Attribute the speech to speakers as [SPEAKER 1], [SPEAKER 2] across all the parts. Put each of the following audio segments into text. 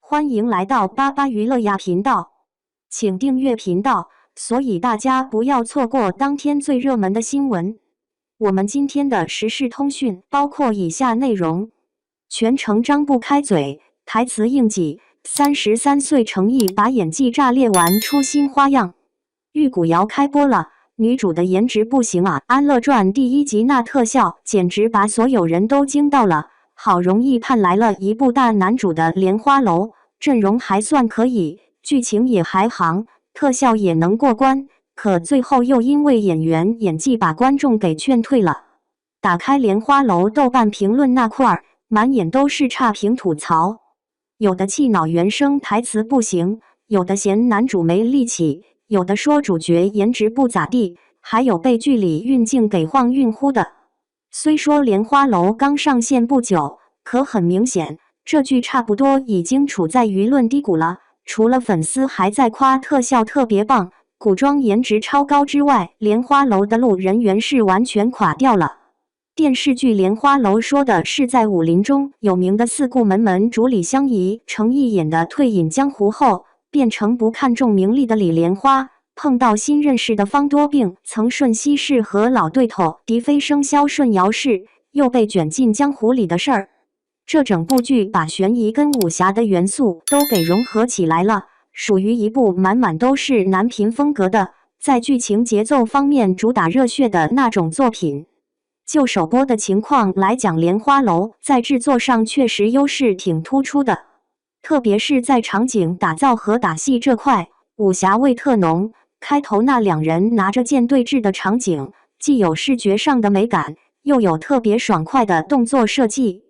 [SPEAKER 1] 欢迎来到巴巴娱乐呀频道，请订阅频道，所以大家不要错过当天最热门的新闻。我们今天的时事通讯包括以下内容：全程张不开嘴，台词硬挤，33岁程毅把演技炸裂玩出新花样。玉骨遥开播了，女主的颜值不行啊！《安乐传》第1集那特效简直把所有人都惊到了。好容易盼来了一部大男主的《莲花楼》，阵容还算可以，剧情也还行，特效也能过关，可最后又因为演员演技把观众给劝退了。打开《莲花楼》豆瓣评论那块，满眼都是差评吐槽，有的气恼原声台词不行，有的嫌男主没力气，有的说主角颜值不咋地，还有被剧里运镜给晃晕乎的。虽说《莲花楼》刚上线不久，可很明显，这剧差不多已经处在舆论低谷了。除了粉丝还在夸特效特别棒、古装颜值超高之外，《莲花楼》的路人缘是完全垮掉了。电视剧《莲花楼》说的是在武林中有名的四顾门主李香怡，程毅演的退隐江湖后，变成不看重名利的李莲花。碰到新认识的方多病、曾舜晞氏和老对头狄飞生萧顺尧氏，又被卷进江湖里的事儿。这整部剧把悬疑跟武侠的元素都给融合起来了，属于一部满满都是男频风格的，在剧情节奏方面主打热血的那种作品。就首播的情况来讲，《莲花楼》在制作上确实优势挺突出的，特别是在场景打造和打戏这块，武侠味特浓。开头那两人拿着剑对峙的场景，既有视觉上的美感，又有特别爽快的动作设计。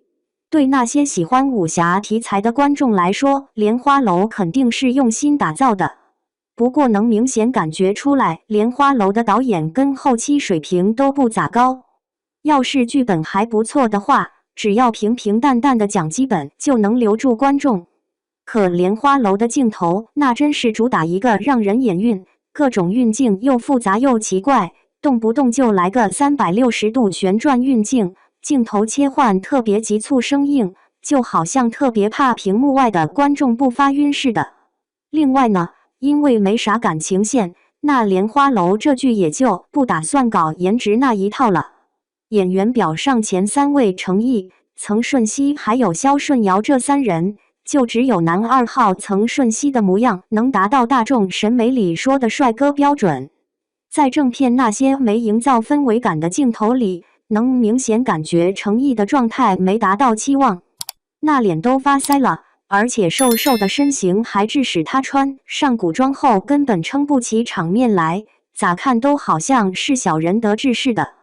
[SPEAKER 1] 对那些喜欢武侠题材的观众来说，《莲花楼》肯定是用心打造的。不过能明显感觉出来，《莲花楼》的导演跟后期水平都不咋高。要是剧本还不错的话，只要平平淡淡的讲基本就能留住观众。可《莲花楼》的镜头那真是主打一个让人眼晕。各种运镜又复杂又奇怪，动不动就来个360度旋转运镜，镜头切换特别急促生硬，就好像特别怕屏幕外的观众不发晕似的。另外呢，因为没啥感情线，那《莲花楼》这剧也就不打算搞颜值那一套了。演员表上前3位程毅、曾舜晞还有萧顺尧这3人，就只有男2号曾舜晞的模样能达到大众审美里说的帅哥标准。在正片那些没营造氛围感的镜头里，能明显感觉程毅的状态没达到期望，那脸都发腮了，而且瘦瘦的身形还致使他穿上古装后根本撑不起场面来，咋看都好像是小人得志似的。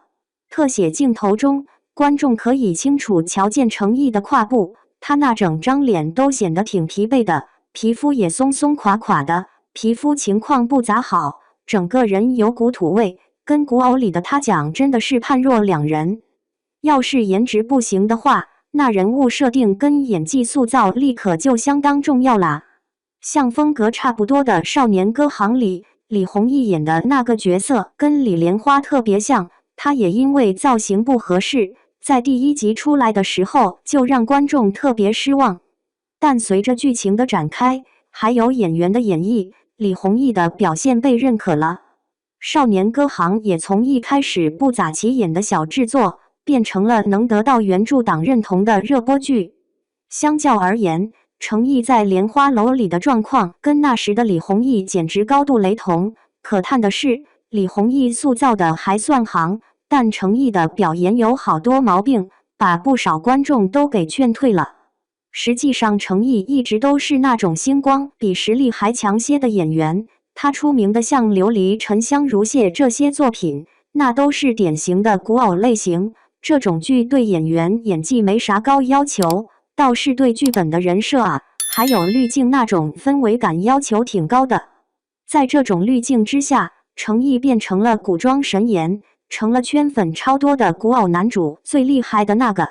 [SPEAKER 1] 特写镜头中，观众可以清楚瞧见程毅的胯部，他那整张脸都显得挺疲惫的，皮肤也松松垮垮的，皮肤情况不咋好，整个人有股土味，跟古偶里的他讲真的是判若两人。要是颜值不行的话，那人物设定跟演技塑造立刻就相当重要啦。像风格差不多的《少年歌行》里，李弘毅演的那个角色跟李莲花特别像，他也因为造型不合适，在第1集出来的时候就让观众特别失望。但随着剧情的展开，还有演员的演绎，李弘毅的表现被认可了。少年歌行也从一开始不咋起眼的小制作，变成了能得到原著党认同的热播剧。相较而言，程毅在《莲花楼》里的状况跟那时的李弘毅简直高度雷同。可叹的是，李弘毅塑造的还算行，但程毅的表演有好多毛病，把不少观众都给劝退了。实际上，程毅一直都是那种星光比实力还强些的演员，他出名的像《琉璃沉香如屑》这些作品，那都是典型的古偶类型。这种剧对演员演技没啥高要求，倒是对剧本的人设啊，还有滤镜那种氛围感要求挺高的。在这种滤镜之下，程毅变成了古装神颜，成了圈粉超多的古偶男主最厉害的那个。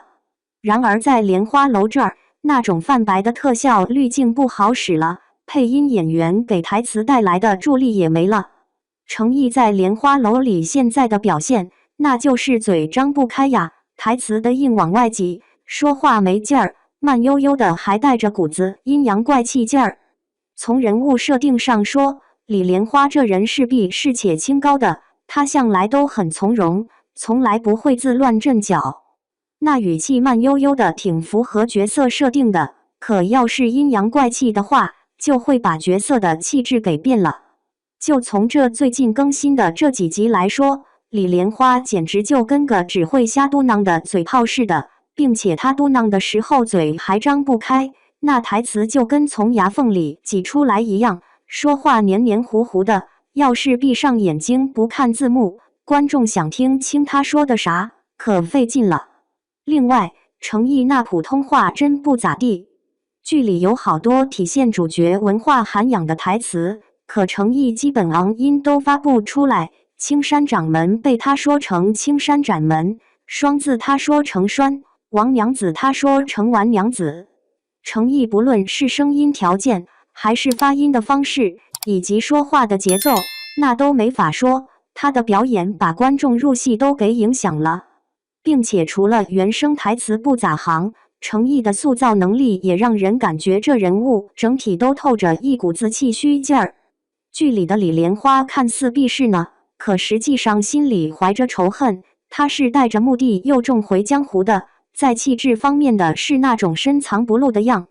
[SPEAKER 1] 然而在《莲花楼》这儿，那种泛白的特效滤镜不好使了，配音演员给台词带来的助力也没了。程毅在《莲花楼》里现在的表现，那就是嘴张不开呀，台词的硬往外挤，说话没劲儿，慢悠悠的还带着股子阴阳怪气劲儿。从人物设定上说，李莲花这人势必是且清高的，她向来都很从容，从来不会自乱阵脚。那语气慢悠悠的挺符合角色设定的，可要是阴阳怪气的话，就会把角色的气质给变了。就从这最近更新的这几集来说，李莲花简直就跟个只会瞎嘟囔的嘴炮似的，并且她嘟囔的时候嘴还张不开，那台词就跟从牙缝里挤出来一样，说话黏黏糊糊的，要是闭上眼睛不看字幕，观众想听清他说的啥，可费劲了。另外，程毅那普通话真不咋地，剧里有好多体现主角文化涵养的台词，可程毅基本昂音都发不出来。青山掌门被他说成青山斩门，双字他说成栓，王娘子他说成完娘子。程毅不论是声音条件，还是发音的方式，以及说话的节奏，那都没法说。他的表演把观众入戏都给影响了。并且除了原声台词不咋行，程毅的塑造能力也让人感觉这人物整体都透着一股子气虚劲儿。剧里的李莲花看似避世呢，可实际上心里怀着仇恨，她是带着目的又重回江湖的，在气质方面的是那种深藏不露的样。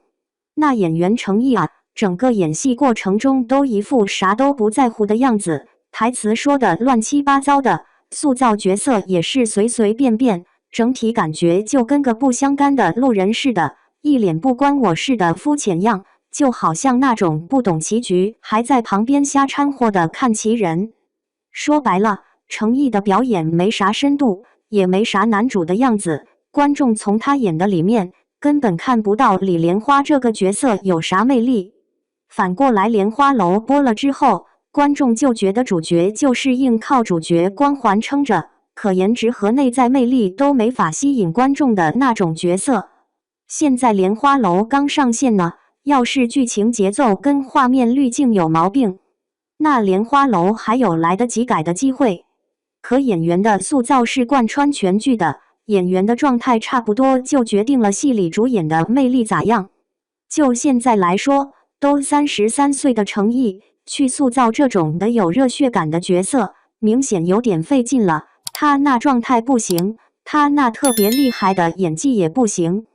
[SPEAKER 1] 那演员程毅啊，整个演戏过程中都一副啥都不在乎的样子，台词说的乱七八糟的，塑造角色也是随随便便，整体感觉就跟个不相干的路人似的，一脸不关我事的肤浅样，就好像那种不懂棋局还在旁边瞎掺和的看棋人。说白了，程毅的表演没啥深度，也没啥男主的样子，观众从他演的里面根本看不到李莲花这个角色有啥魅力。反过来莲花楼播了之后，观众就觉得主角就是硬靠主角光环撑着，可颜值和内在魅力都没法吸引观众的那种角色。现在莲花楼刚上线呢，要是剧情节奏跟画面滤镜有毛病，那莲花楼还有来得及改的机会。可演员的塑造是贯穿全剧的，演员的状态差不多就决定了戏里主演的魅力咋样。就现在来说，都33岁的程毅去塑造这种的有热血感的角色，明显有点费劲了。他那状态不行，他那特别厉害的演技也不行。